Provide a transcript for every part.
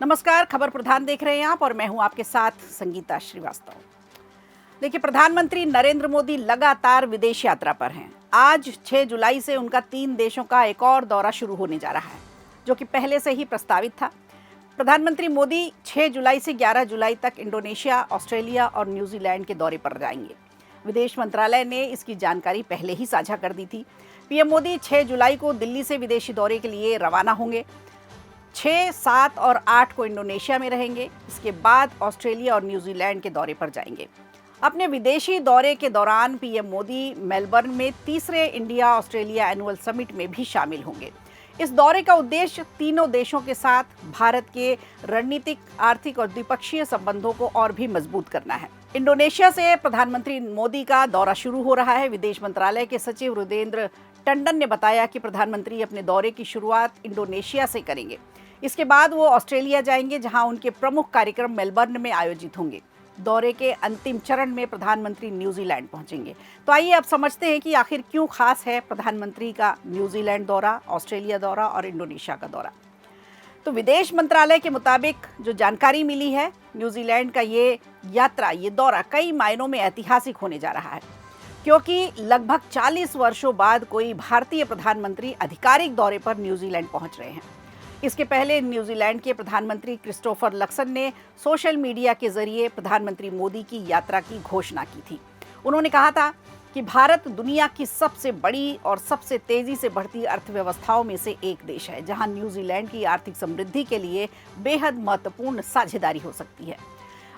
नमस्कार, खबर प्रधान देख रहे हैं आप और मैं हूं आपके साथ संगीता श्रीवास्तव। देखिए, प्रधानमंत्री नरेंद्र मोदी लगातार विदेश यात्रा पर हैं। आज 6 जुलाई से उनका 3 देशों का एक और दौरा शुरू होने जा रहा है, जो कि पहले से ही प्रस्तावित था। प्रधानमंत्री मोदी 6 जुलाई से 11 जुलाई तक इंडोनेशिया, ऑस्ट्रेलिया और न्यूजीलैंड के दौरे पर जाएंगे। विदेश मंत्रालय ने इसकी जानकारी पहले ही साझा कर दी थी। पीएम मोदी 6 जुलाई को दिल्ली से विदेशी दौरे के लिए रवाना होंगे। 6, 7 और 8 को इंडोनेशिया में रहेंगे। इसके बाद ऑस्ट्रेलिया और न्यूजीलैंड के दौरे पर जाएंगे। अपने विदेशी दौरे के दौरान पीएम मोदी मेलबर्न में तीसरे इंडिया ऑस्ट्रेलिया एनुअल समिट में भी शामिल होंगे। इस दौरे का उद्देश्य तीनों देशों के साथ भारत के रणनीतिक, आर्थिक और द्विपक्षीय संबंधों को और भी मजबूत करना है। इंडोनेशिया से प्रधानमंत्री मोदी का दौरा शुरू हो रहा है। विदेश मंत्रालय के सचिव रुदेंद्र टंडन ने बताया कि प्रधानमंत्री अपने दौरे की शुरुआत इंडोनेशिया से करेंगे। इसके बाद वो ऑस्ट्रेलिया जाएंगे, जहां उनके प्रमुख कार्यक्रम मेलबर्न में आयोजित होंगे। दौरे के अंतिम चरण में प्रधानमंत्री न्यूजीलैंड पहुंचेंगे। तो आइए अब समझते हैं कि आखिर क्यों खास है प्रधानमंत्री का न्यूजीलैंड दौरा, ऑस्ट्रेलिया दौरा और इंडोनेशिया का दौरा। तो विदेश मंत्रालय के मुताबिक जो जानकारी मिली है, न्यूजीलैंड का ये दौरा कई मायनों में ऐतिहासिक होने जा रहा है, क्योंकि लगभग 40 वर्षों बाद कोई भारतीय प्रधानमंत्री आधिकारिक दौरे पर न्यूजीलैंड पहुंच रहे हैं। इसके पहले न्यूजीलैंड के प्रधानमंत्री क्रिस्टोफर लक्सन ने सोशल मीडिया के जरिए प्रधानमंत्री मोदी की यात्रा की घोषणा की थी। उन्होंने कहा था कि भारत दुनिया की सबसे बड़ी और सबसे तेजी से बढ़ती अर्थव्यवस्थाओं में से एक देश है, जहां न्यूजीलैंड की आर्थिक समृद्धि के लिए बेहद महत्वपूर्ण साझेदारी हो सकती है।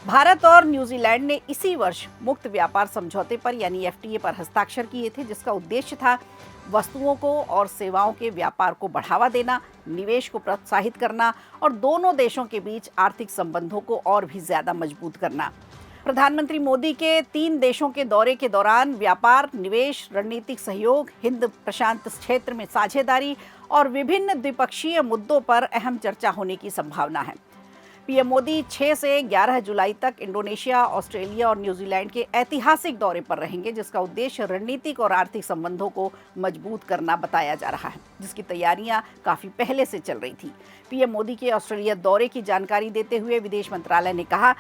भारत और न्यूजीलैंड ने इसी वर्ष मुक्त व्यापार समझौते पर यानी एफटीए पर हस्ताक्षर किए थे, जिसका उद्देश्य था वस्तुओं को और सेवाओं के व्यापार को बढ़ावा देना, निवेश को प्रोत्साहित करना और दोनों देशों के बीच आर्थिक संबंधों को और भी ज्यादा मजबूत करना। प्रधानमंत्री मोदी के 3 देशों के दौरे के दौरान व्यापार, निवेश, रणनीतिक सहयोग, हिंद प्रशांत क्षेत्र में साझेदारी और विभिन्न द्विपक्षीय मुद्दों पर अहम चर्चा होने की संभावना है। पीएम मोदी 6 से 11 जुलाई तक इंडोनेशिया, ऑस्ट्रेलिया और न्यूजीलैंड के ऐतिहासिक दौरे पर रहेंगे, जिसका उद्देश्य रणनीतिक और आर्थिक संबंधों को मजबूत करना बताया जा रहा है, जिसकी तैयारियां काफ़ी पहले से चल रही थी। पीएम मोदी के ऑस्ट्रेलिया दौरे की जानकारी देते हुए विदेश मंत्रालय ने कहा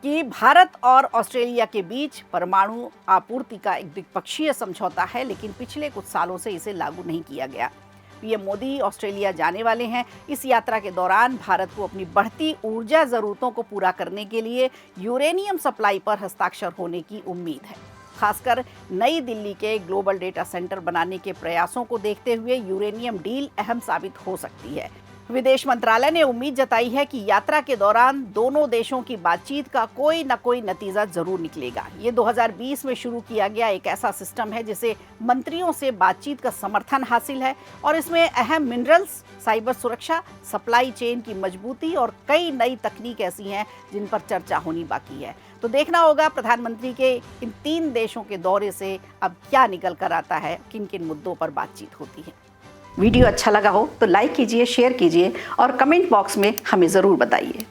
कि भारत और ऑस्ट्रेलिया के बीच परमाणु आपूर्ति का एक द्विपक्षीय समझौता है, लेकिन पिछले कुछ सालों से इसे लागू नहीं किया गया। पीएम मोदी ऑस्ट्रेलिया जाने वाले हैं। इस यात्रा के दौरान भारत को अपनी बढ़ती ऊर्जा ज़रूरतों को पूरा करने के लिए यूरेनियम सप्लाई पर हस्ताक्षर होने की उम्मीद है। खासकर नई दिल्ली के ग्लोबल डेटा सेंटर बनाने के प्रयासों को देखते हुए यूरेनियम डील अहम साबित हो सकती है। विदेश मंत्रालय ने उम्मीद जताई है कि यात्रा के दौरान दोनों देशों की बातचीत का कोई न कोई नतीजा जरूर निकलेगा। ये 2020 में शुरू किया गया एक ऐसा सिस्टम है जिसे मंत्रियों से बातचीत का समर्थन हासिल है और इसमें अहम मिनरल्स, साइबर सुरक्षा, सप्लाई चेन की मजबूती और कई नई तकनीक ऐसी हैं जिन पर चर्चा होनी बाकी है। तो देखना होगा प्रधानमंत्री के इन 3 देशों के दौरे से अब क्या निकल कर आता है, किन किन मुद्दों पर बातचीत होती है। वीडियो अच्छा लगा हो तो लाइक कीजिए, शेयर कीजिए और कमेंट बॉक्स में हमें ज़रूर बताइए।